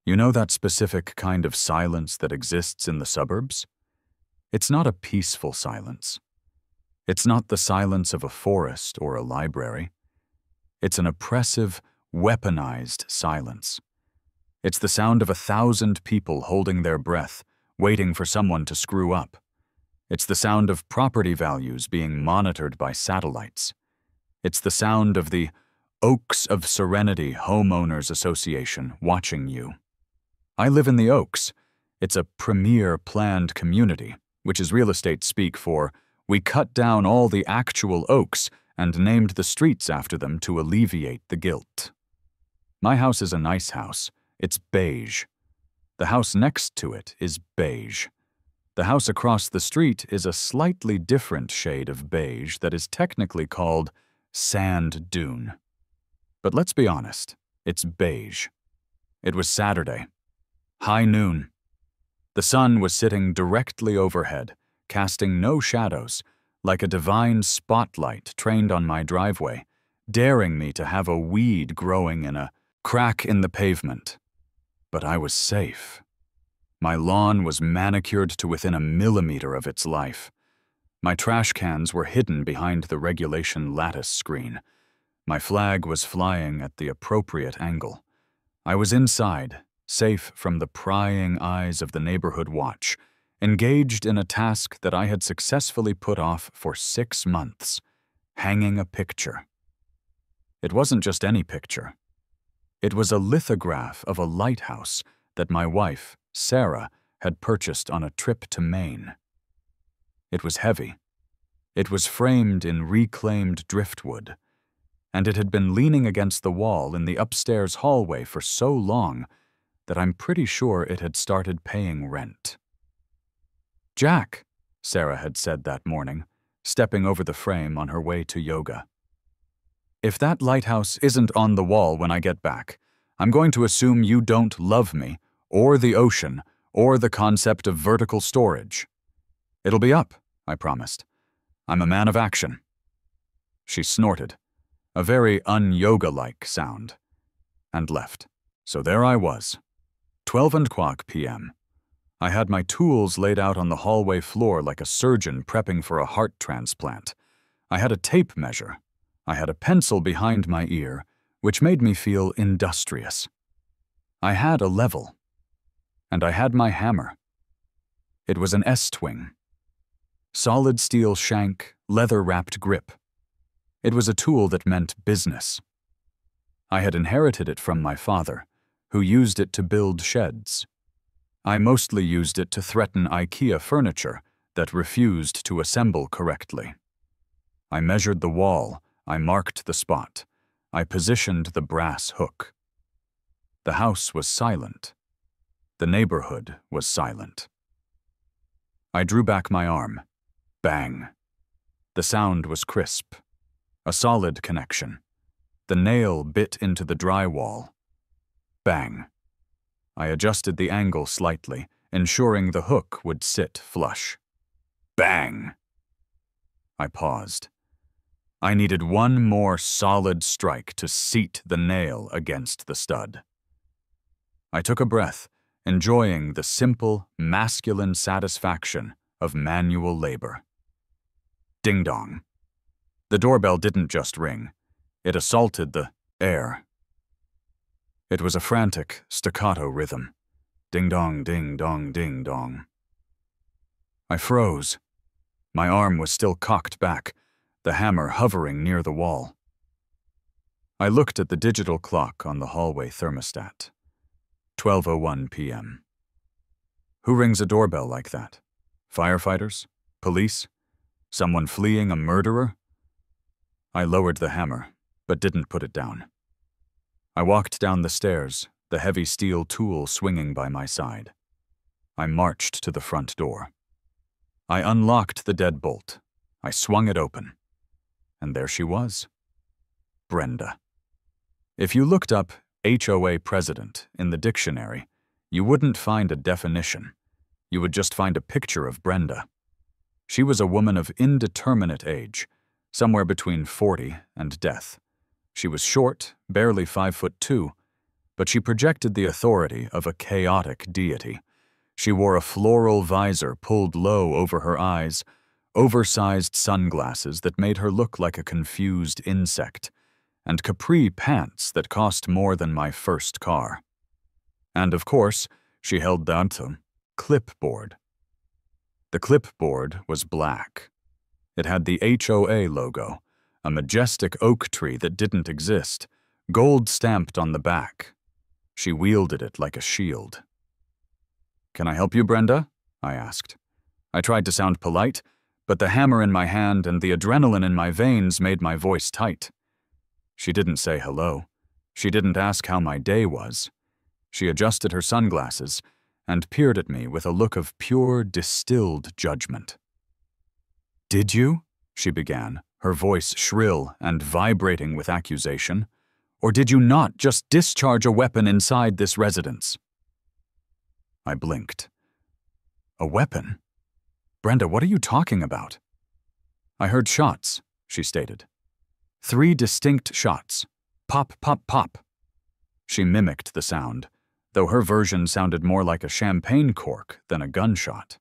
You know that specific kind of silence that exists in the suburbs? It's not a peaceful silence. It's not the silence of a forest or a library. It's an oppressive, weaponized silence. It's the sound of 1,000 people holding their breath, waiting for someone to screw up. It's the sound of property values being monitored by satellites. It's the sound of the Oaks of Serenity Homeowners Association watching you. I live in the Oaks. It's a premier planned community, which is real estate speak for we cut down all the actual oaks and named the streets after them to alleviate the guilt. My house is a nice house. It's beige. The house next to it is beige. The house across the street is a slightly different shade of beige that is technically called sand dune. But let's be honest, it's beige. It was Saturday. High noon. The sun was sitting directly overhead, casting no shadows, like a divine spotlight trained on my driveway, daring me to have a weed growing in a crack in the pavement. But I was safe. My lawn was manicured to within a millimeter of its life. My trash cans were hidden behind the regulation lattice screen. My flag was flying at the appropriate angle. I was inside, safe from the prying eyes of the neighborhood watch, engaged in a task that I had successfully put off for 6 months, hanging a picture. It wasn't just any picture. It was a lithograph of a lighthouse that my wife, Sarah, had purchased on a trip to Maine. It was heavy. It was framed in reclaimed driftwood, and it had been leaning against the wall in the upstairs hallway for so long that I'm pretty sure it had started paying rent. "Jack," Sarah had said that morning, stepping over the frame on her way to yoga. "If that lighthouse isn't on the wall when I get back, I'm going to assume you don't love me, or the ocean, or the concept of vertical storage. It'll be up," I promised. "I'm a man of action." She snorted, a very un-yoga-like sound, and left. So there I was, 12:00 p.m. I had my tools laid out on the hallway floor like a surgeon prepping for a heart transplant. I had a tape measure. I had a pencil behind my ear, which made me feel industrious. I had a level. And I had my hammer. It was an S-twing. Solid steel shank, leather-wrapped grip. It was a tool that meant business. I had inherited it from my father, who used it to build sheds. I mostly used it to threaten IKEA furniture that refused to assemble correctly. I measured the wall, I marked the spot, I positioned the brass hook. The house was silent. The neighborhood was silent. I drew back my arm. Bang. The sound was crisp. A solid connection. The nail bit into the drywall. Bang. I adjusted the angle slightly, ensuring the hook would sit flush. Bang. I paused. I needed one more solid strike to seat the nail against the stud. I took a breath, enjoying the simple, masculine satisfaction of manual labor. Ding-dong. The doorbell didn't just ring. It assaulted the air. It was a frantic, staccato rhythm. Ding-dong, ding-dong, ding-dong. I froze. My arm was still cocked back, the hammer hovering near the wall. I looked at the digital clock on the hallway thermostat. 12:01 p.m. Who rings a doorbell like that? Firefighters? Police? Someone fleeing a murderer? I lowered the hammer, but didn't put it down. I walked down the stairs, the heavy steel tool swinging by my side. I marched to the front door. I unlocked the deadbolt. I swung it open. And there she was. Brenda. If you looked up HOA president in the dictionary, you wouldn't find a definition. You would just find a picture of Brenda. She was a woman of indeterminate age, somewhere between 40 and death. She was short, barely 5'2", but she projected the authority of a chaotic deity. She wore a floral visor pulled low over her eyes, oversized sunglasses that made her look like a confused insect, and capri pants that cost more than my first car. And of course, she held that clipboard. The clipboard was black. It had the HOA logo, a majestic oak tree that didn't exist, gold stamped on the back. She wielded it like a shield. "Can I help you, Brenda?" I asked. I tried to sound polite, but the hammer in my hand and the adrenaline in my veins made my voice tight. She didn't say hello. She didn't ask how my day was. She adjusted her sunglasses and peered at me with a look of pure, distilled judgment. "Did you?" she began, her voice shrill and vibrating with accusation. "Or did you not just discharge a weapon inside this residence?" I blinked. "A weapon? Brenda, what are you talking about?" "I heard shots," she stated. 3 distinct shots. Pop, pop, pop." She mimicked the sound, though her version sounded more like a champagne cork than a gunshot.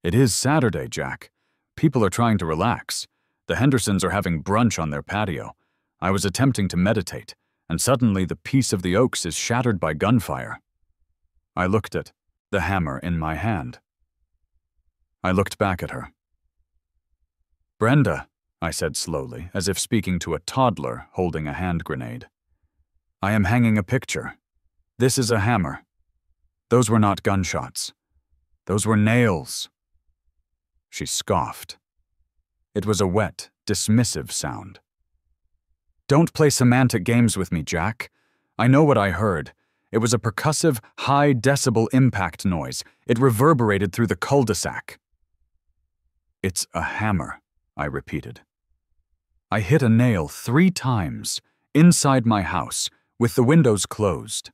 "It is Saturday, Jack. People are trying to relax. The Hendersons are having brunch on their patio. I was attempting to meditate, and suddenly the peace of the oaks is shattered by gunfire." I looked at the hammer in my hand. I looked back at her. "Brenda," I said slowly, as if speaking to a toddler holding a hand grenade, "I am hanging a picture. This is a hammer. Those were not gunshots. Those were nails." She scoffed. It was a wet, dismissive sound. "Don't play semantic games with me, Jack. I know what I heard. It was a percussive, high-decibel impact noise. It reverberated through the cul-de-sac." "It's a hammer," I repeated. "I hit a nail 3 times, inside my house, with the windows closed."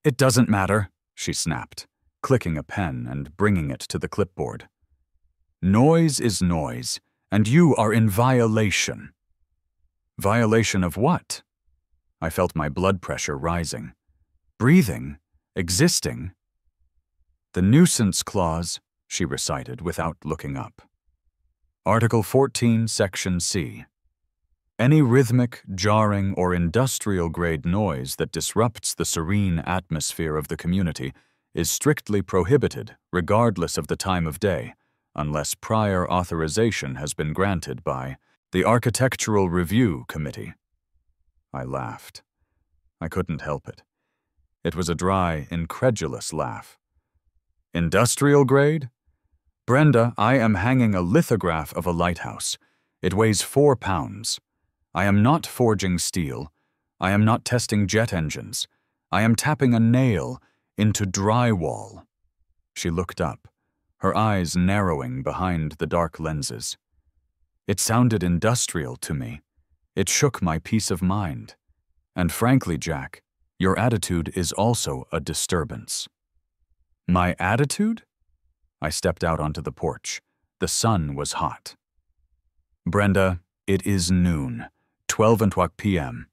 "It doesn't matter," she snapped, clicking a pen and bringing it to the clipboard. "Noise is noise, and you are in violation." "Violation of what?" I felt my blood pressure rising. "Breathing? Existing?" "The nuisance clause," she recited without looking up. Article 14, Section C. Any rhythmic, jarring, or industrial-grade noise that disrupts the serene atmosphere of the community is strictly prohibited, regardless of the time of day, unless prior authorization has been granted by the Architectural Review Committee. I laughed. I couldn't help it. It was a dry, incredulous laugh. "Industrial grade? Brenda, I am hanging a lithograph of a lighthouse. It weighs 4 pounds. I am not forging steel. I am not testing jet engines. I am tapping a nail into drywall." She looked up, her eyes narrowing behind the dark lenses. It sounded industrial to me. It shook my peace of mind. "And frankly, Jack, your attitude is also a disturbance." "My attitude?" I stepped out onto the porch. The sun was hot. "Brenda, it is noon, 12:00 p.m.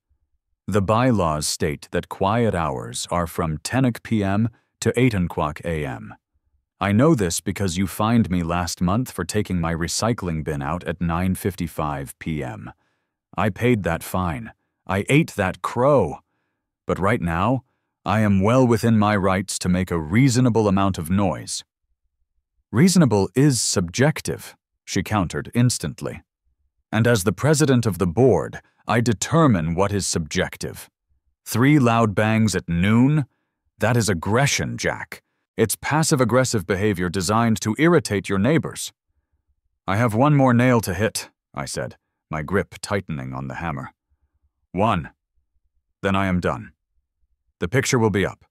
The bylaws state that quiet hours are from 10 p.m. to 8:00 a.m. I know this because you fined me last month for taking my recycling bin out at 9:55 p.m. I paid that fine. I ate that crow. But right now, I am well within my rights to make a reasonable amount of noise." "Reasonable is subjective," she countered instantly. "And as the president of the board, I determine what is subjective. 3 loud bangs at noon? That is aggression, Jack. It's passive-aggressive behavior designed to irritate your neighbors." "I have 1 more nail to hit," I said, my grip tightening on the hammer. 1. Then I am done. The picture will be up.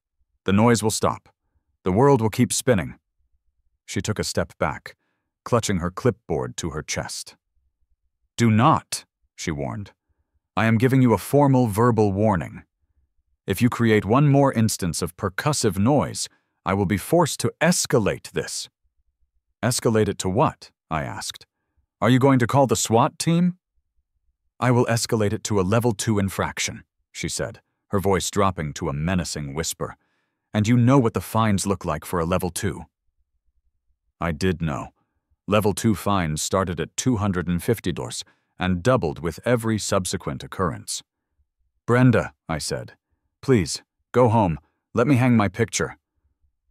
The noise will stop. The world will keep spinning." She took a step back, clutching her clipboard to her chest. "Do not," she warned. "I am giving you a formal verbal warning. If you create 1 more instance of percussive noise, I will be forced to escalate this." "Escalate it to what?" I asked. "Are you going to call the SWAT team?" "I will escalate it to a level 2 infraction," she said, her voice dropping to a menacing whisper. "And you know what the fines look like for a level 2. I did know. Level 2 fines started at $250 and doubled with every subsequent occurrence. "Brenda," I said, "please, go home. Let me hang my picture."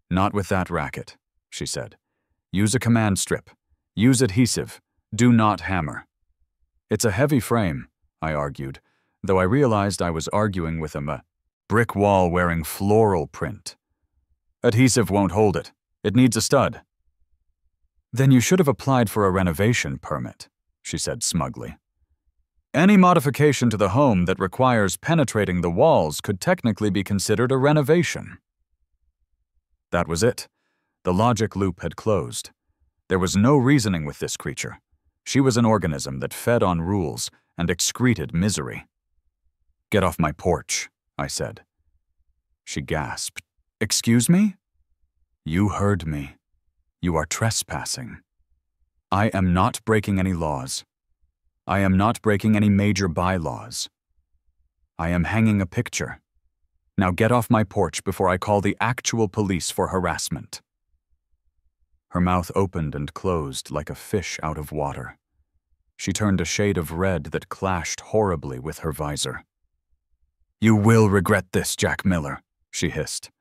"Not with that racket," she said. "Use a command strip. Use adhesive. Do not hammer." "It's a heavy frame," I argued, though I realized I was arguing with a brick wall wearing floral print. "Adhesive won't hold it. It needs a stud." "Then you should have applied for a renovation permit," she said smugly. "Any modification to the home that requires penetrating the walls could technically be considered a renovation." That was it. The logic loop had closed. There was no reasoning with this creature. She was an organism that fed on rules and excreted misery. "Get off my porch," I said. She gasped. "Excuse me?" "You heard me. You are trespassing." "I am not breaking any laws. I am not breaking any major bylaws. I am hanging a picture. Now get off my porch before I call the actual police for harassment." Her mouth opened and closed like a fish out of water. She turned a shade of red that clashed horribly with her visor. "You will regret this, Jack Miller," she hissed.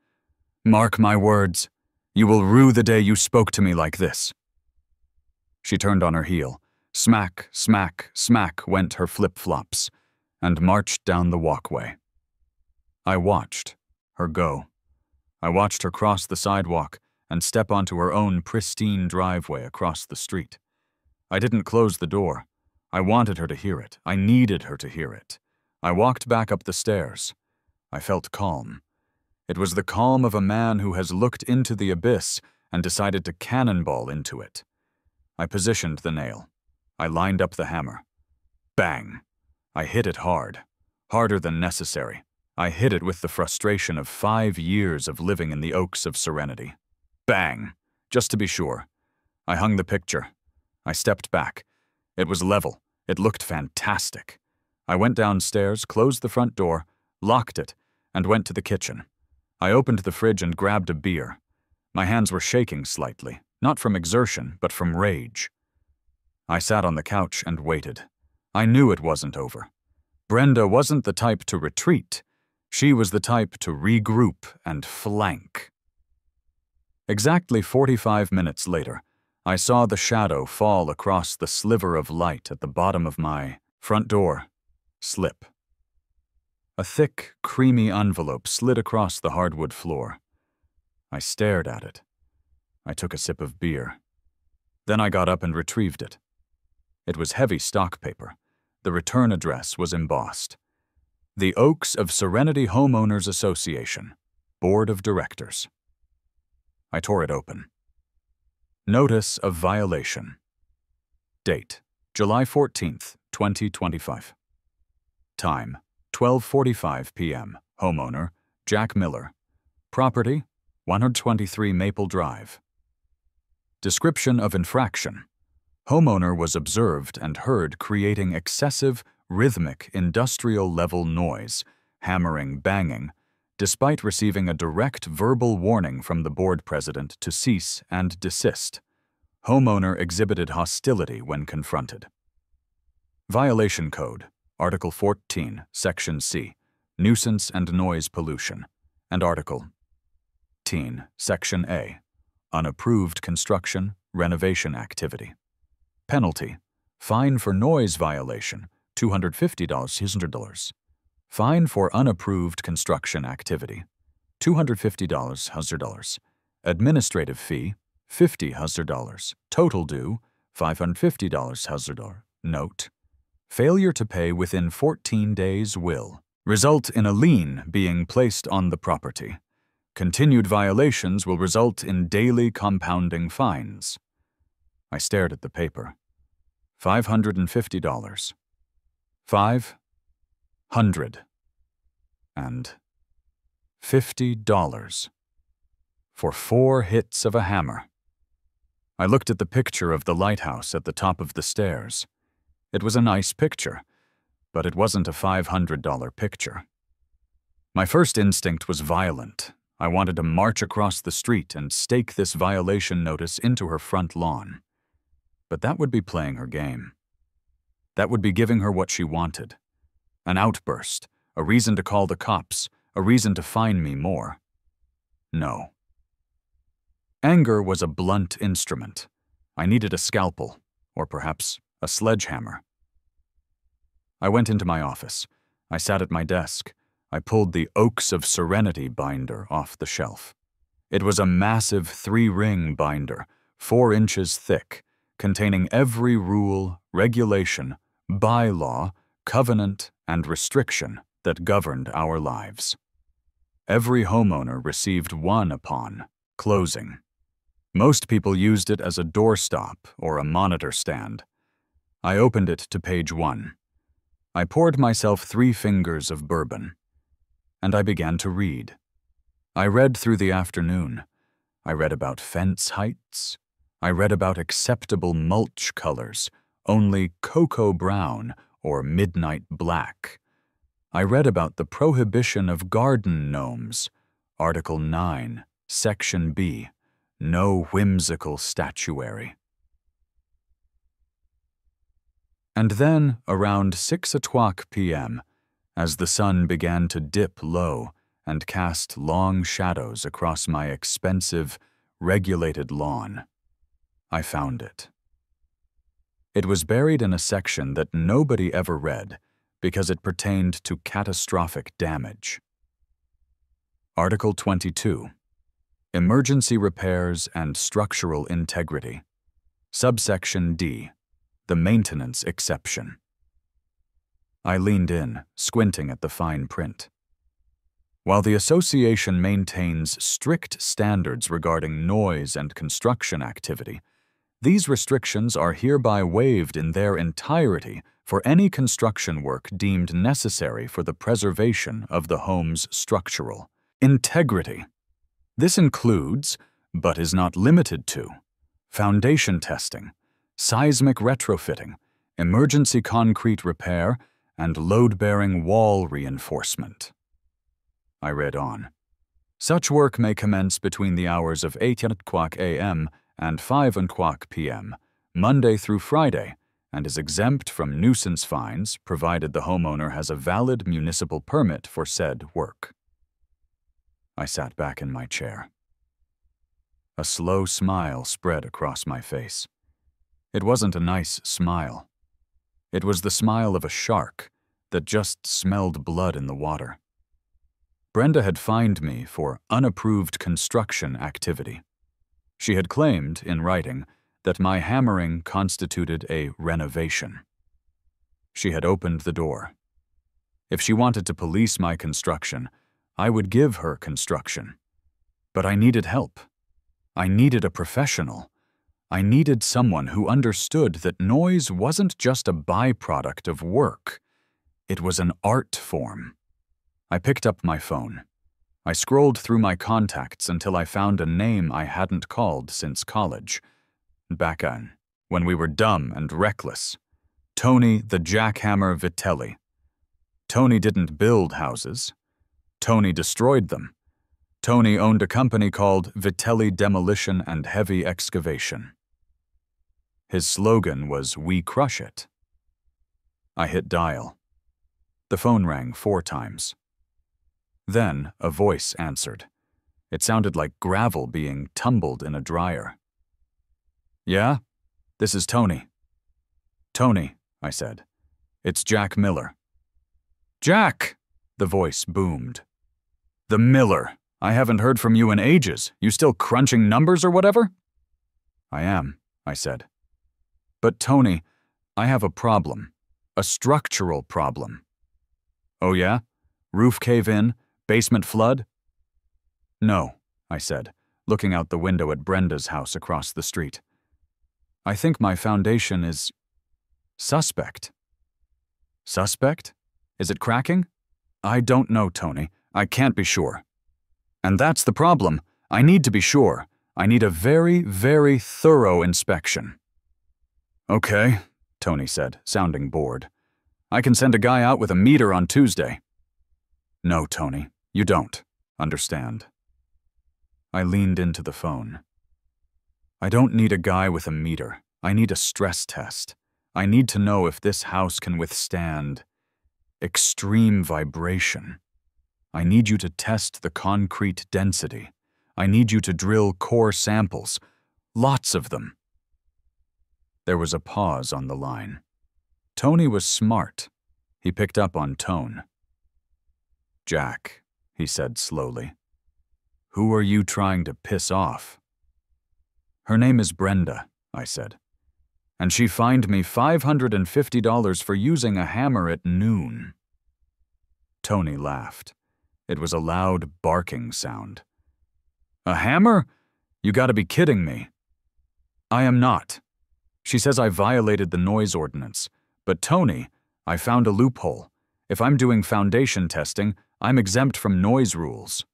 "Mark my words. You will rue the day you spoke to me like this." She turned on her heel. Smack, smack, smack went her flip-flops, and marched down the walkway. I watched her go. I watched her cross the sidewalk and step onto her own pristine driveway across the street. I didn't close the door. I wanted her to hear it. I needed her to hear it. I walked back up the stairs. I felt calm. It was the calm of a man who has looked into the abyss and decided to cannonball into it. I positioned the nail. I lined up the hammer. Bang! I hit it hard. Harder than necessary. I hit it with the frustration of 5 years of living in the Oaks of Serenity. Bang! Just to be sure. I hung the picture. I stepped back. It was level. It looked fantastic. I went downstairs, closed the front door, locked it, and went to the kitchen. I opened the fridge and grabbed a beer. My hands were shaking slightly, not from exertion, but from rage. I sat on the couch and waited. I knew it wasn't over. Brenda wasn't the type to retreat. She was the type to regroup and flank. Exactly 45 minutes later, I saw the shadow fall across the sliver of light at the bottom of my front door. Slip. A thick, creamy envelope slid across the hardwood floor. I stared at it. I took a sip of beer. Then I got up and retrieved it. It was heavy stock paper. The return address was embossed. The Oaks of Serenity Homeowners Association, Board of Directors. I tore it open. Notice of violation. Date: July 14th, 2025. Time: 12:45 p.m. Homeowner: Jack Miller. Property: 123 Maple Drive. Description of infraction. Homeowner was observed and heard creating excessive, rhythmic, industrial-level noise, hammering, banging, despite receiving a direct verbal warning from the board president to cease and desist. Homeowner exhibited hostility when confronted. Violation Code, Article 14, Section C, Nuisance and Noise Pollution, and Article 10, Section A, Unapproved Construction, Renovation Activity. Penalty: fine for noise violation, $250, $100. Fine for unapproved construction activity, $250, $100. Administrative fee, $50, $100. Total due, $550, $100. Note: failure to pay within 14 days will result in a lien being placed on the property. Continued violations will result in daily compounding fines. I stared at the paper. $550. $500. And $50. For 4 hits of a hammer. I looked at the picture of the lighthouse at the top of the stairs. It was a nice picture, but it wasn't a $500 picture. My first instinct was violent. I wanted to march across the street and stake this violation notice into her front lawn. But that would be playing her game. That would be giving her what she wanted. An outburst, a reason to call the cops, a reason to fine me more. No. Anger was a blunt instrument. I needed a scalpel, or perhaps a sledgehammer. I went into my office. I sat at my desk. I pulled the Oaks of Serenity binder off the shelf. It was a massive 3-ring binder, 4 inches thick, containing every rule, regulation, bylaw, covenant, and restriction that governed our lives. Every homeowner received one upon closing. Most people used it as a doorstop or a monitor stand. I opened it to page 1. I poured myself 3 fingers of bourbon, and I began to read. I read through the afternoon. I read about fence heights. I read about acceptable mulch colors, only cocoa brown or midnight black. I read about the prohibition of garden gnomes, Article 9, Section B, no whimsical statuary. And then, around 6:00 p.m., as the sun began to dip low and cast long shadows across my expensive, regulated lawn, I found it. It was buried in a section that nobody ever read because it pertained to catastrophic damage. Article 22, Emergency Repairs and Structural Integrity. Subsection D, the Maintenance Exception. I leaned in, squinting at the fine print. While the association maintains strict standards regarding noise and construction activity, these restrictions are hereby waived in their entirety for any construction work deemed necessary for the preservation of the home's structural integrity. This includes, but is not limited to, foundation testing, seismic retrofitting, emergency concrete repair, and load-bearing wall reinforcement. I read on. Such work may commence between the hours of 8:00 a.m. and 5:00 p.m., Monday through Friday, and is exempt from nuisance fines provided the homeowner has a valid municipal permit for said work. I sat back in my chair. A slow smile spread across my face. It wasn't a nice smile. It was the smile of a shark that just smelled blood in the water. Brenda had fined me for unapproved construction activity. She had claimed, in writing, that my hammering constituted a renovation. She had opened the door. If she wanted to police my construction, I would give her construction. But I needed help. I needed a professional. I needed someone who understood that noise wasn't just a byproduct of work. It was an art form. I picked up my phone. I scrolled through my contacts until I found a name I hadn't called since college. Back on, when we were dumb and reckless. Tony the Jackhammer Vitelli. Tony didn't build houses. Tony destroyed them. Tony owned a company called Vitelli Demolition and Heavy Excavation. His slogan was, "We crush it." I hit dial. The phone rang 4 times. Then a voice answered. It sounded like gravel being tumbled in a dryer. "Yeah? This is Tony." "Tony," I said. "It's Jack Miller." "Jack!" the voice boomed. "The Miller. I haven't heard from you in ages. You still crunching numbers or whatever?" "I am," I said. "But Tony, I have a problem. A structural problem." "Oh yeah? Roof cave in? Basement flood?" "No," I said, looking out the window at Brenda's house across the street. "I think my foundation is suspect." "Suspect? Is it cracking?" "I don't know, Tony. I can't be sure." "And that's the problem. I need to be sure. I need a very, very thorough inspection." "Okay," Tony said, sounding bored. "I can send a guy out with a meter on Tuesday." "No, Tony. You don't understand. I leaned into the phone. I don't need a guy with a meter. I need a stress test. I need to know if this house can withstand extreme vibration. I need you to test the concrete density. I need you to drill core samples. Lots of them. There was a pause on the line. Tony was smart. He picked up on tone. "Jack," he said slowly, "who are you trying to piss off?" "Her name is Brenda," I said, "and she fined me $550 for using a hammer at noon." Tony laughed. It was a loud barking sound. "A hammer? You gotta be kidding me." "I am not. She says I violated the noise ordinance. But Tony, I found a loophole. If I'm doing foundation testing, I'm exempt from noise rules."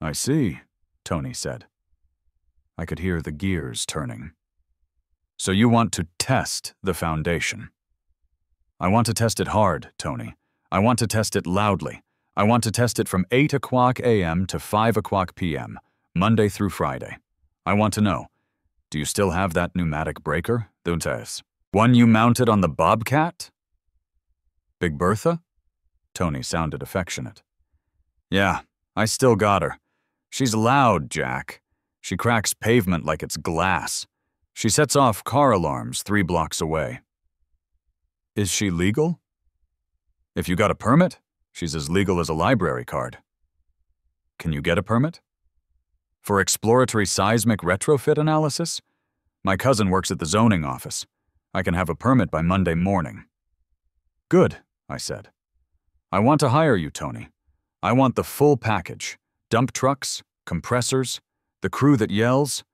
"I see," Tony said. I could hear the gears turning. "So you want to test the foundation?" "I want to test it hard, Tony. I want to test it loudly. I want to test it from 8 o'clock a.m. to 5 o'clock p.m., Monday through Friday. I want to know, do you still have that pneumatic breaker, the one you mounted on the Bobcat?" "Big Bertha?" Tony sounded affectionate. "Yeah, I still got her. She's loud, Jack. She cracks pavement like it's glass. She sets off car alarms 3 blocks away." "Is she legal?" "If you got a permit, she's as legal as a library card." "Can you get a permit?" "For exploratory seismic retrofit analysis? My cousin works at the zoning office. I can have a permit by Monday morning." "Good," I said. "I want to hire you, Tony. I want the full package. Dump trucks, compressors, the crew that yells.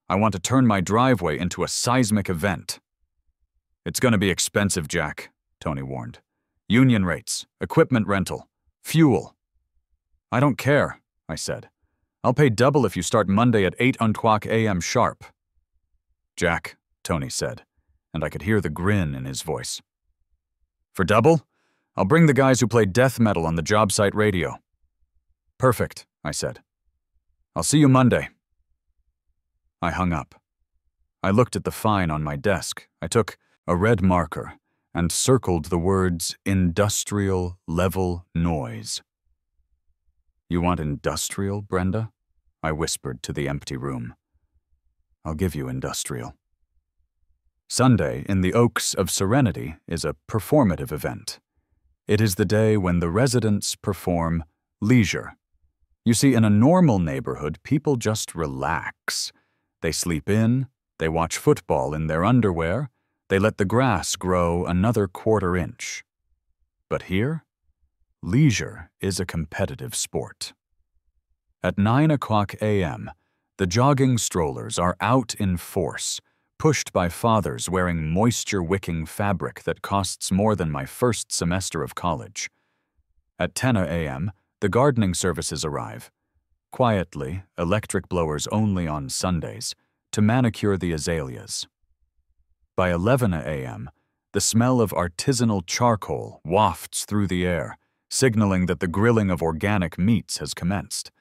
I want to turn my driveway into a seismic event." "It's going to be expensive, Jack," Tony warned. "Union rates, equipment rental, fuel." "I don't care," I said. "I'll pay double if you start Monday at 8 o'clock a.m. sharp." "Jack," Tony said, and I could hear the grin in his voice. "For double, I'll bring the guys who play death metal on the job site radio." "Perfect," I said. "I'll see you Monday." I hung up. I looked at the fine on my desk. I took a red marker and circled the words industrial level noise. "You want industrial, Brenda?" I whispered to the empty room. "I'll give you industrial." Sunday in the Oaks of Serenity is a performative event. It is the day when the residents perform leisure. You see, in a normal neighborhood, people just relax. They sleep in, they watch football in their underwear, they let the grass grow another 1/4 inch. But here, leisure is a competitive sport. At 9 o'clock a.m., the jogging strollers are out in force, pushed by fathers wearing moisture-wicking fabric that costs more than my first semester of college. At 10 a.m., the gardening services arrive. Quietly, electric blowers only on Sundays, to manicure the azaleas. By 11 a.m., the smell of artisanal charcoal wafts through the air, signaling that the grilling of organic meats has commenced.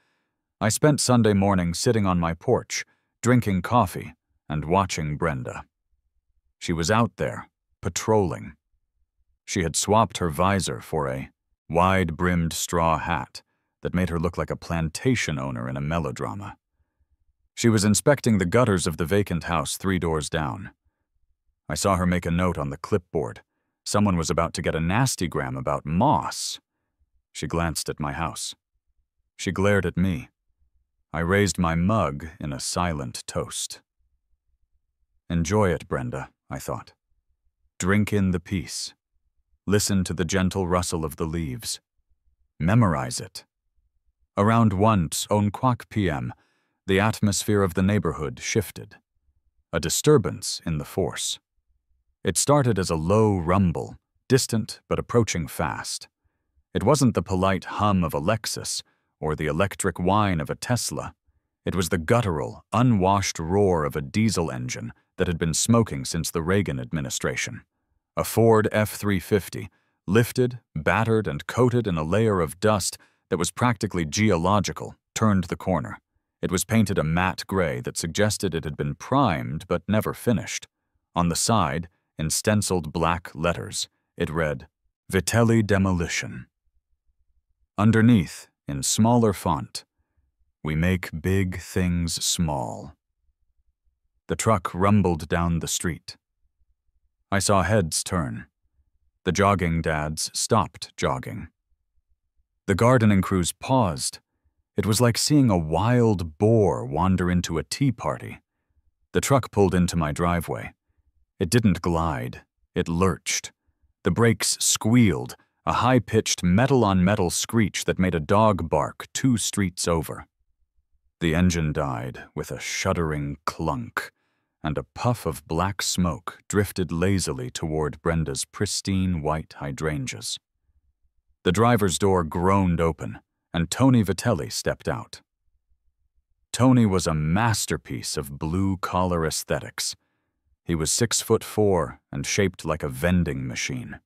I spent Sunday morning sitting on my porch, drinking coffee and watching Brenda. She was out there, patrolling. She had swapped her visor for a wide-brimmed straw hat that made her look like a plantation owner in a melodrama. She was inspecting the gutters of the vacant house 3 doors down. I saw her make a note on the clipboard. Someone was about to get a nastygram about moss. She glanced at my house. She glared at me. I raised my mug in a silent toast. Enjoy it, Brenda, I thought. Drink in the peace. Listen to the gentle rustle of the leaves. Memorize it. Around 1 o'clock p.m., the atmosphere of the neighborhood shifted. A disturbance in the force. It started as a low rumble, distant but approaching fast. It wasn't the polite hum of a Lexus or the electric whine of a Tesla. It was the guttural, unwashed roar of a diesel engine that had been smoking since the Reagan administration. A Ford F-350, lifted, battered, and coated in a layer of dust that was practically geological, turned the corner. It was painted a matte gray that suggested it had been primed but never finished. On the side, in stenciled black letters, it read, Vitelli Demolition. Underneath, in smaller font, We make big things small. The truck rumbled down the street. I saw heads turn. The jogging dads stopped jogging. The gardening crews paused. It was like seeing a wild boar wander into a tea party. The truck pulled into my driveway. It didn't glide. It lurched. The brakes squealed, a high-pitched metal-on-metal screech that made a dog bark 2 streets over. The engine died with a shuddering clunk, and a puff of black smoke drifted lazily toward Brenda's pristine white hydrangeas. The driver's door groaned open, and Tony Vitelli stepped out. Tony was a masterpiece of blue-collar aesthetics. He was 6'4" and shaped like a vending machine.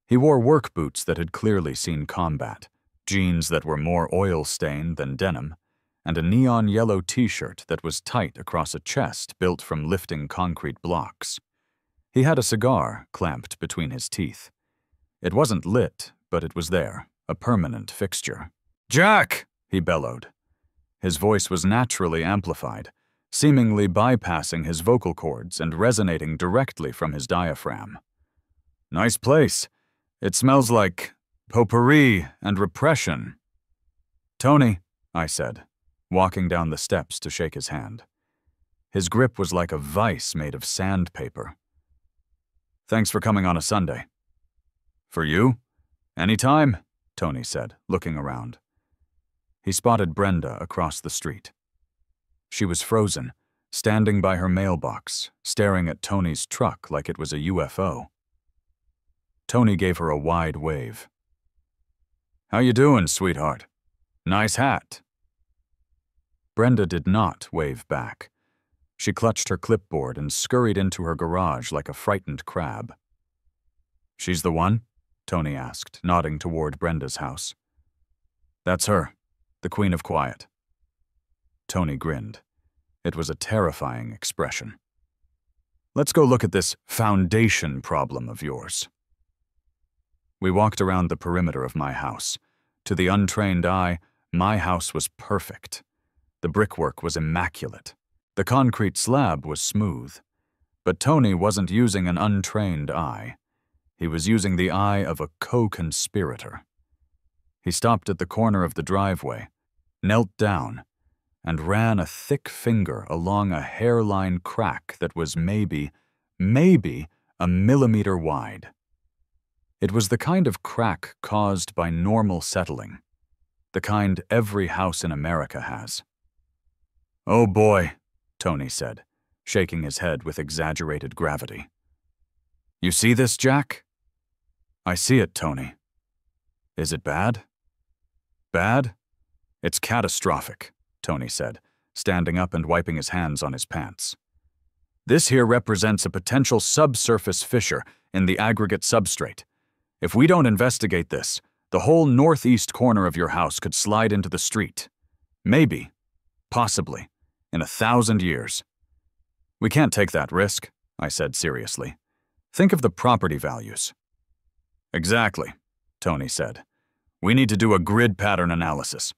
He wore work boots that had clearly seen combat, jeans that were more oil-stained than denim, and a neon yellow t-shirt that was tight across a chest built from lifting concrete blocks. He had a cigar clamped between his teeth. It wasn't lit, but it was there, a permanent fixture. "Jack!" he bellowed. His voice was naturally amplified, seemingly bypassing his vocal cords and resonating directly from his diaphragm. "Nice place. It smells like potpourri and repression." "Tony," I said, walking down the steps to shake his hand. His grip was like a vice made of sandpaper. "Thanks for coming on a Sunday." "For you? Anytime," Tony said, looking around. He spotted Brenda across the street. She was frozen, standing by her mailbox, staring at Tony's truck like it was a UFO. Tony gave her a wide wave. "How you doing, sweetheart? Nice hat." Brenda did not wave back. She clutched her clipboard and scurried into her garage like a frightened crab. "She's the one?" Tony asked, nodding toward Brenda's house. "That's her, the Queen of Quiet." Tony grinned. It was a terrifying expression. "Let's go look at this foundation problem of yours." We walked around the perimeter of my house. To the untrained eye, my house was perfect. The brickwork was immaculate. The concrete slab was smooth. But Tony wasn't using an untrained eye. He was using the eye of a co-conspirator. He stopped at the corner of the driveway, knelt down, and ran a thick finger along a hairline crack that was maybe a millimeter wide. It was the kind of crack caused by normal settling, the kind every house in America has. "Oh boy," Tony said, shaking his head with exaggerated gravity. "You see this, Jack?" "I see it, Tony." "Is it bad?" "Bad? It's catastrophic," Tony said, standing up and wiping his hands on his pants. "This here represents a potential subsurface fissure in the aggregate substrate. If we don't investigate this, the whole northeast corner of your house could slide into the street. Maybe, possibly, in 1,000 years. We can't take that risk," I said seriously. "Think of the property values." "Exactly," Tony said. "We need to do a grid pattern analysis."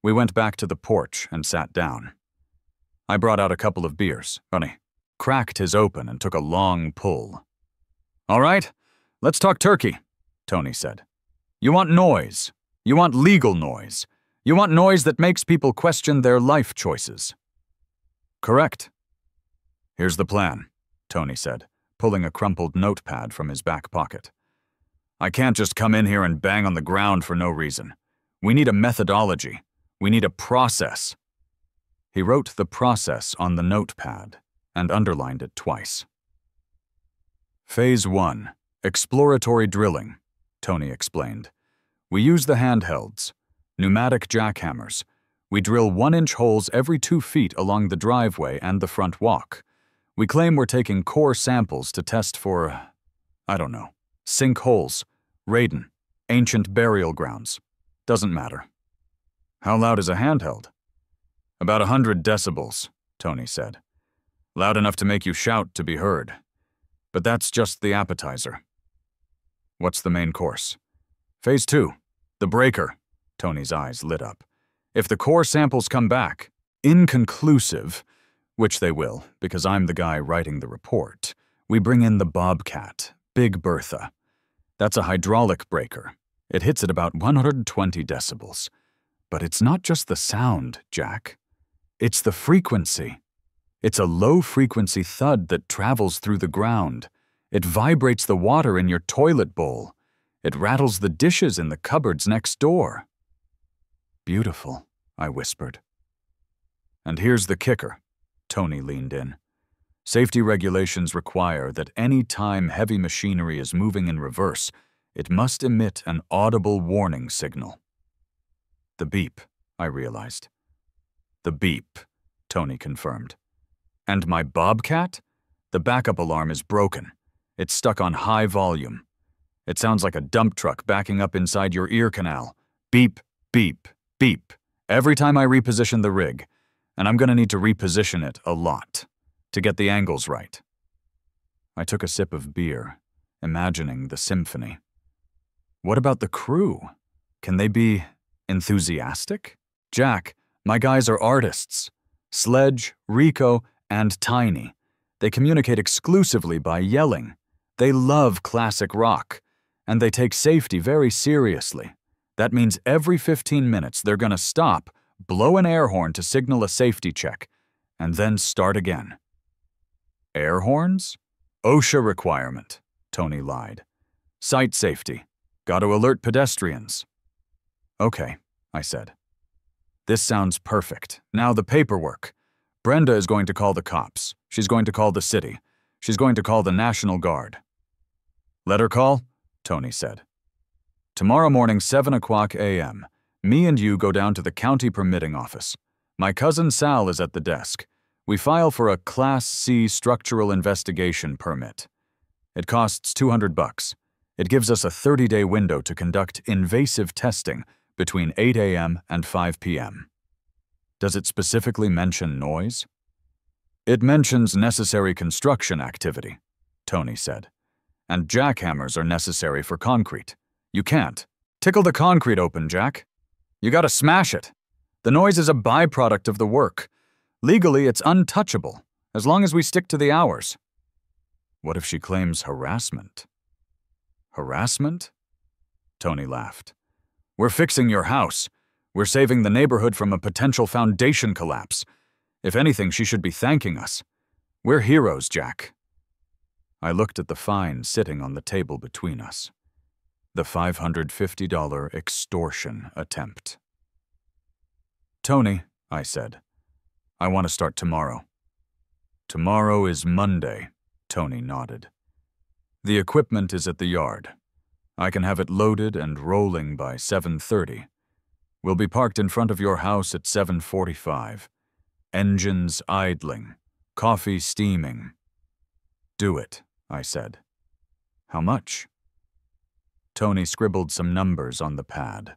We went back to the porch and sat down. I brought out a couple of beers, cracked his open and took a long pull. "All right, let's talk turkey," Tony said. "You want noise. You want legal noise. You want noise that makes people question their life choices." "Correct." "Here's the plan," Tony said, pulling a crumpled notepad from his back pocket. "I can't just come in here and bang on the ground for no reason. We need a methodology. We need a process." He wrote the process on the notepad and underlined it twice. "Phase 1, exploratory drilling," Tony explained. "We use the handhelds, pneumatic jackhammers. We drill 1-inch holes every 2 feet along the driveway and the front walk. We claim we're taking core samples to test for, I don't know, sinkholes, radon, ancient burial grounds, Doesn't matter. How loud is a handheld? About 100 decibels, Tony said. Loud enough to make you shout to be heard. But that's just the appetizer. What's the main course? Phase 2, the breaker. Tony's eyes lit up. If the core samples come back inconclusive, which they will, because I'm the guy writing the report, we bring in the Bobcat, Big Bertha. That's a hydraulic breaker. It hits at about 120 decibels. But it's not just the sound, Jack. It's the frequency. It's a low-frequency thud that travels through the ground. It vibrates the water in your toilet bowl. It rattles the dishes in the cupboards next door. Beautiful, I whispered. And here's the kicker, Tony leaned in. Safety regulations require that any time heavy machinery is moving in reverse, it must emit an audible warning signal. The beep, I realized. The beep, Tony confirmed. And my Bobcat? The backup alarm is broken. It's stuck on high volume. It sounds like a dump truck backing up inside your ear canal. Beep, beep, beep. Every time I reposition the rig, and I'm gonna need to reposition it a lot to get the angles right. I took a sip of beer, imagining the symphony. What about the crew? Can they be enthusiastic? Jack, my guys are artists. Sledge, Rico, and Tiny. They communicate exclusively by yelling. They love classic rock, and they take safety very seriously. That means every 15 minutes they're gonna stop, blow an air horn to signal a safety check, and then start again. Air horns? OSHA requirement, Tony lied. Site safety. Got to alert pedestrians. Okay, I said. This sounds perfect. Now the paperwork. Brenda is going to call the cops. She's going to call the city. She's going to call the National Guard. Let her call, Tony said. Tomorrow morning, 7:00 a.m., me and you go down to the county permitting office. My cousin Sal is at the desk. We file for a Class C structural investigation permit. It costs $200. It gives us a 30-day window to conduct invasive testing between 8 a.m. and 5 p.m. Does it specifically mention noise? It mentions necessary construction activity, Tony said. And jackhammers are necessary for concrete. You can't. Tickle the concrete open, Jack. You gotta smash it. The noise is a byproduct of the work. Legally, it's untouchable, as long as we stick to the hours. What if she claims harassment? Harassment? Tony laughed. We're fixing your house. We're saving the neighborhood from a potential foundation collapse. If anything, she should be thanking us. We're heroes, Jack. I looked at the fine sitting on the table between us. The $550 extortion attempt. Tony, I said, I want to start tomorrow. Tomorrow is Monday, Tony nodded. The equipment is at the yard. I can have it loaded and rolling by 7:30. We'll be parked in front of your house at 7:45. Engines idling, coffee steaming. Do it, I said. How much? Tony scribbled some numbers on the pad.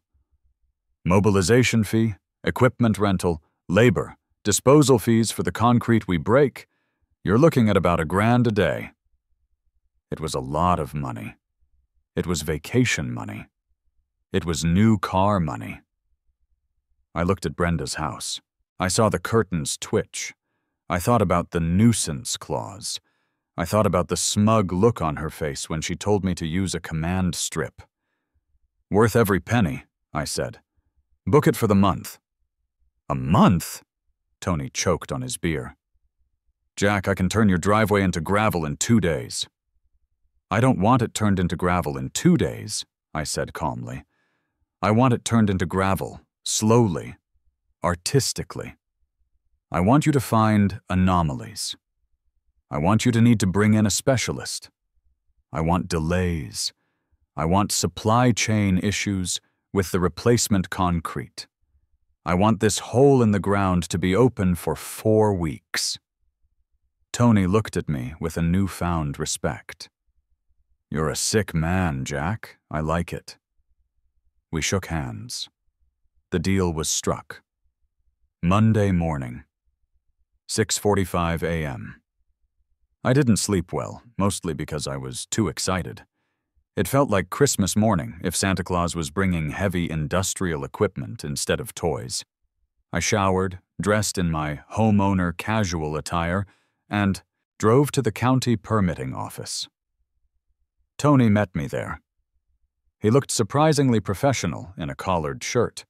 Mobilization fee, equipment rental, labor, disposal fees for the concrete we break. You're looking at about $1,000 a day. It was a lot of money. It was vacation money. It was new car money. I looked at Brenda's house. I saw the curtains twitch. I thought about the nuisance clause. I thought about the smug look on her face when she told me to use a command strip. Worth every penny, I said. Book it for the month. A month? Tony choked on his beer. Jack, I can turn your driveway into gravel in 2 days. I don't want it turned into gravel in 2 days, I said calmly. I want it turned into gravel, slowly, artistically. I want you to find anomalies. I want you to need to bring in a specialist. I want delays. I want supply chain issues with the replacement concrete. I want this hole in the ground to be open for 4 weeks. Tony looked at me with a newfound respect. You're a sick man, Jack. I like it. We shook hands. The deal was struck. Monday morning, 6:45 a.m. I didn't sleep well, mostly because I was too excited. It felt like Christmas morning if Santa Claus was bringing heavy industrial equipment instead of toys. I showered, dressed in my homeowner casual attire, and drove to the county permitting office. Tony met me there. He looked surprisingly professional in a collared shirt,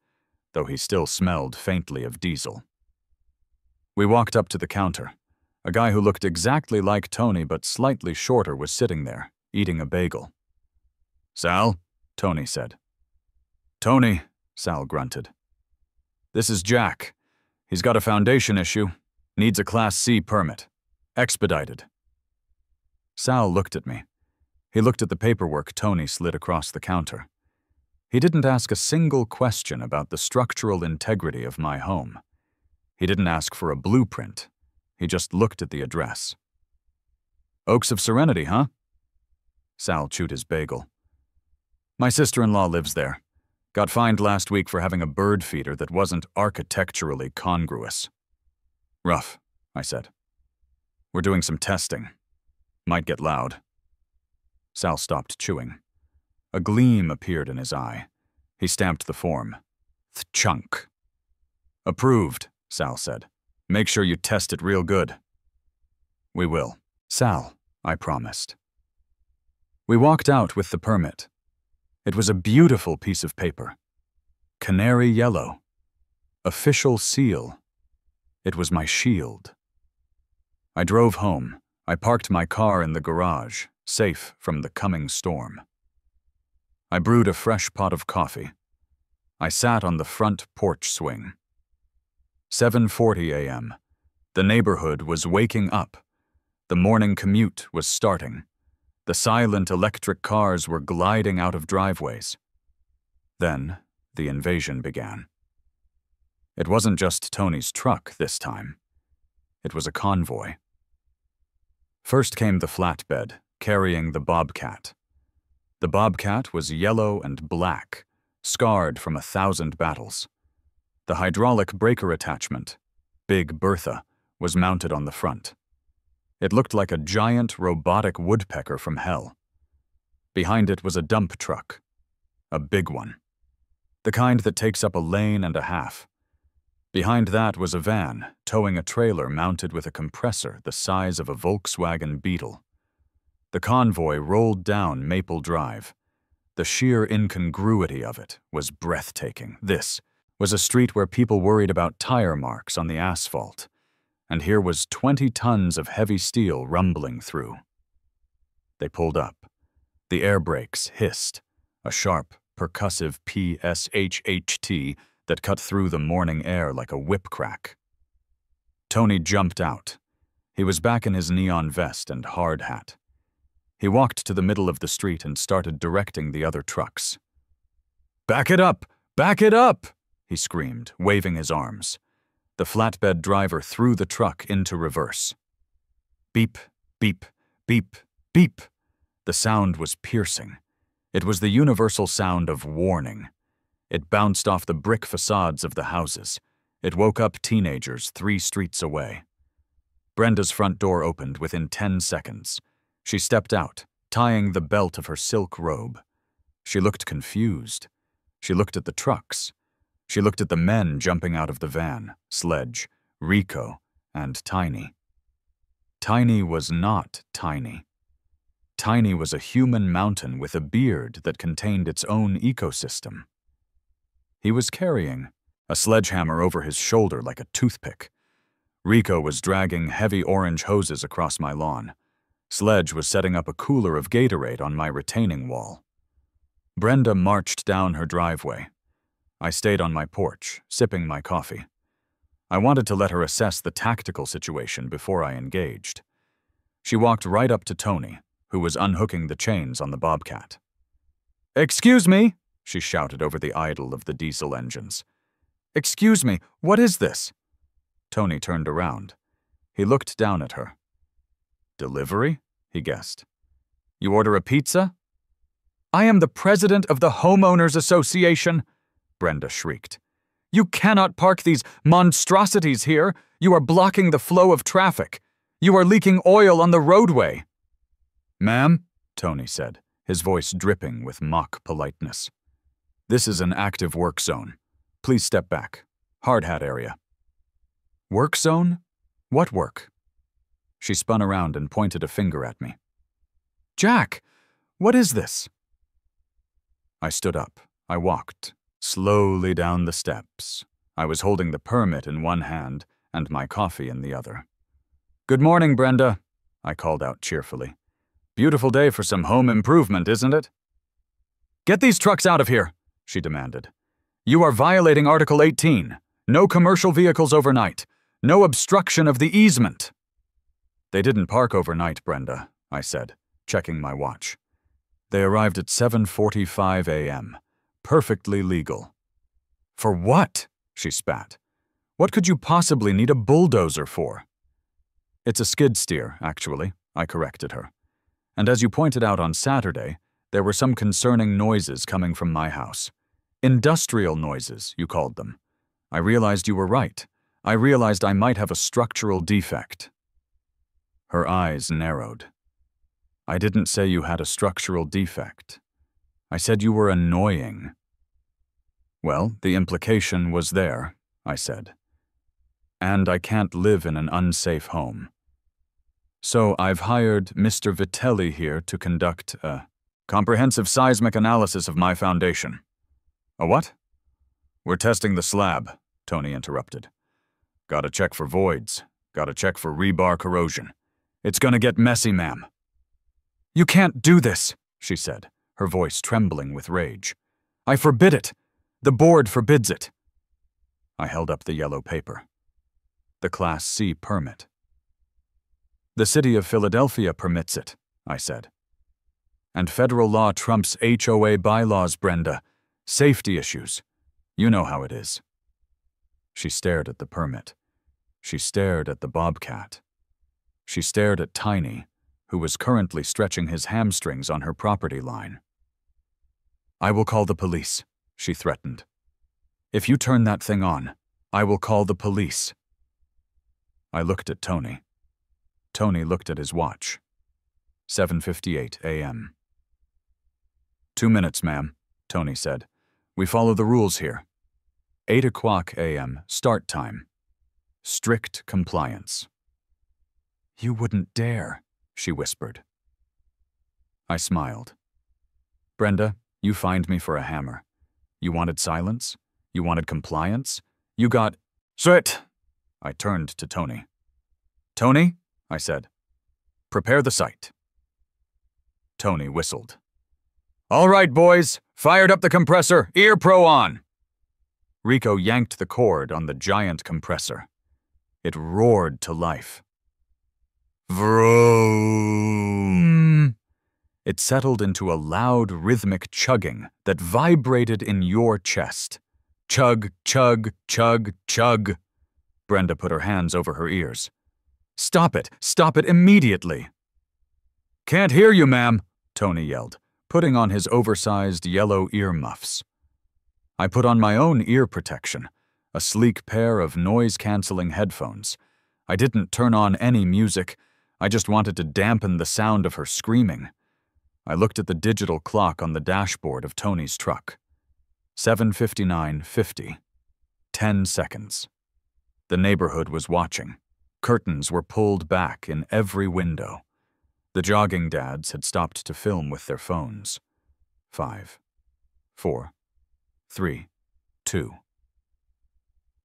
though he still smelled faintly of diesel. We walked up to the counter. A guy who looked exactly like Tony but slightly shorter was sitting there, eating a bagel. "Sal," Tony said. "Tony," Sal grunted. "This is Jack. He's got a foundation issue. Needs a Class C permit. Expedited." Sal looked at me. He looked at the paperwork Tony slid across the counter. He didn't ask a single question about the structural integrity of my home. He didn't ask for a blueprint. He just looked at the address. "Oaks of Serenity, huh?" Sal chewed his bagel. "My sister-in-law lives there. Got fined last week for having a bird feeder that wasn't architecturally congruous." "Rough," I said. "We're doing some testing. Might get loud." Sal stopped chewing. A gleam appeared in his eye. He stamped the form. "Chunk." "Approved," Sal said. "Make sure you test it real good." "We will." "Sal," I promised. We walked out with the permit. It was a beautiful piece of paper. Canary yellow. Official seal. It was my shield. I drove home. I parked my car in the garage, safe from the coming storm. I brewed a fresh pot of coffee. I sat on the front porch swing. 7:40 a.m. The neighborhood was waking up. The morning commute was starting. The silent electric cars were gliding out of driveways. Then, the invasion began. It wasn't just Tony's truck this time. It was a convoy. First came the flatbed, carrying the Bobcat. The Bobcat was yellow and black, scarred from 1,000 battles. The hydraulic breaker attachment, Big Bertha, was mounted on the front. It looked like a giant robotic woodpecker from hell. Behind it was a dump truck, a big one, the kind that takes up a lane and a half. Behind that was a van towing a trailer mounted with a compressor the size of a Volkswagen Beetle. The convoy rolled down Maple Drive. The sheer incongruity of it was breathtaking. This was a street where people worried about tire marks on the asphalt, and here was 20 tons of heavy steel rumbling through. They pulled up. The air brakes hissed, a sharp, percussive PSHHT that cut through the morning air like a whip crack. Tony jumped out. He was back in his neon vest and hard hat. He walked to the middle of the street and started directing the other trucks. "Back it up! Back it up!" he screamed, waving his arms. The flatbed driver threw the truck into reverse. Beep, beep, beep, beep. The sound was piercing. It was the universal sound of warning. It bounced off the brick facades of the houses. It woke up teenagers 3 streets away. Brenda's front door opened within 10 seconds. She stepped out, tying the belt of her silk robe. She looked confused. She looked at the trucks. She looked at the men jumping out of the van, Sledge, Rico, and Tiny. Tiny was not Tiny. Tiny was a human mountain with a beard that contained its own ecosystem. He was carrying a sledgehammer over his shoulder like a toothpick. Rico was dragging heavy orange hoses across my lawn. Sledge was setting up a cooler of Gatorade on my retaining wall. Brenda marched down her driveway. I stayed on my porch, sipping my coffee. I wanted to let her assess the tactical situation before I engaged. She walked right up to Tony, who was unhooking the chains on the Bobcat. "Excuse me," she shouted over the idle of the diesel engines. "Excuse me, what is this?" Tony turned around. He looked down at her. "Delivery?" he guessed. "You order a pizza?" "I am the president of the Homeowners Association," Brenda shrieked. You cannot park these monstrosities here. You are blocking the flow of traffic. You are leaking oil on the roadway." "Ma'am," Tony said, his voice dripping with mock politeness. "This is an active work zone. Please step back. Hard hat area." "Work zone? What work?" She spun around and pointed a finger at me. "Jack, what is this?" I stood up. I walked slowly down the steps. I was holding the permit in one hand and my coffee in the other. "Good morning, Brenda," I called out cheerfully. "Beautiful day for some home improvement, isn't it?" "Get these trucks out of here," she demanded. "You are violating Article 18. No commercial vehicles overnight. No obstruction of the easement." "They didn't park overnight, Brenda," I said, checking my watch. "They arrived at 7:45 a.m. Perfectly legal." "For what?" she spat. "What could you possibly need a bulldozer for?" "It's a skid steer, actually," I corrected her. "And as you pointed out on Saturday, there were some concerning noises coming from my house. Industrial noises, you called them. I realized you were right. I realized I might have a structural defect." Her eyes narrowed. "I didn't say you had a structural defect. I said you were annoying." "Well, the implication was there," I said. "And I can't live in an unsafe home. So I've hired Mr. Vitelli here to conduct a comprehensive seismic analysis of my foundation." "A what?" "We're testing the slab," Tony interrupted. "Gotta check for voids. Gotta check for rebar corrosion. It's gonna get messy, ma'am." "You can't do this," she said, her voice trembling with rage. "I forbid it. The board forbids it." I held up the yellow paper. "The Class C permit." "The city of Philadelphia permits it," I said. "And federal law trumps HOA bylaws, Brenda. Safety issues. You know how it is." She stared at the permit. She stared at the bobcat. She stared at Tiny, who was currently stretching his hamstrings on her property line. "I will call the police," she threatened. "If you turn that thing on, I will call the police." I looked at Tony. Tony looked at his watch. 7:58 a.m. "2 minutes, ma'am," Tony said. "We follow the rules here. 8 o'clock a.m. start time. Strict compliance." "You wouldn't dare," she whispered. I smiled. "Brenda, you fined me for a hammer. You wanted silence? You wanted compliance? You got— Sit!" I turned to Tony. "Tony," I said, "prepare the site." Tony whistled. "All right, boys, fired up the compressor, ear pro on." Rico yanked the cord on the giant compressor. It roared to life. Vroom! It settled into a loud, rhythmic chugging that vibrated in your chest. Chug, chug, chug, chug. Brenda put her hands over her ears. Stop it immediately." "Can't hear you, ma'am," Tony yelled, putting on his oversized yellow earmuffs. I put on my own ear protection, a sleek pair of noise-canceling headphones. I didn't turn on any music. I just wanted to dampen the sound of her screaming. I looked at the digital clock on the dashboard of Tony's truck. 7:59:50. 10 seconds. The neighborhood was watching. Curtains were pulled back in every window. The jogging dads had stopped to film with their phones. 5, 4, 3, 2.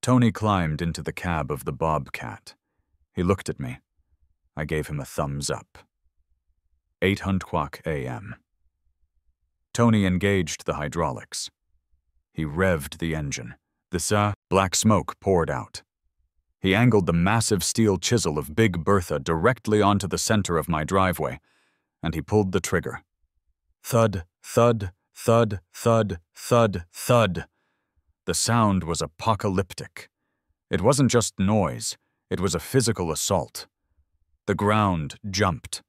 Tony climbed into the cab of the bobcat. He looked at me. I gave him a thumbs up. 8:00 a.m. Tony engaged the hydraulics. He revved the engine. The black smoke poured out. He angled the massive steel chisel of Big Bertha directly onto the center of my driveway, and he pulled the trigger. Thud, thud, thud, thud, thud, thud. The sound was apocalyptic. It wasn't just noise, it was a physical assault. The ground jumped.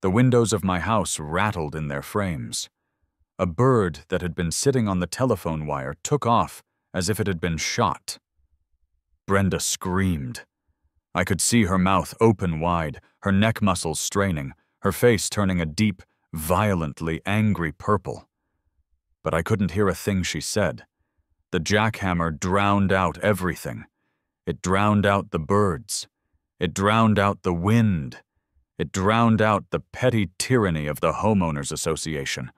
The windows of my house rattled in their frames. A bird that had been sitting on the telephone wire took off as if it had been shot. Brenda screamed. I could see her mouth open wide, her neck muscles straining, her face turning a deep, violently angry purple. But I couldn't hear a thing she said. The jackhammer drowned out everything. It drowned out the birds. It drowned out the wind. It drowned out the petty tyranny of the homeowners association.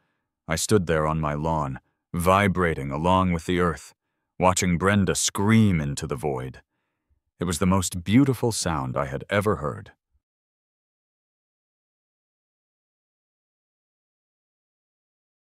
I stood there on my lawn, vibrating along with the earth, watching Brenda scream into the void. It was the most beautiful sound I had ever heard.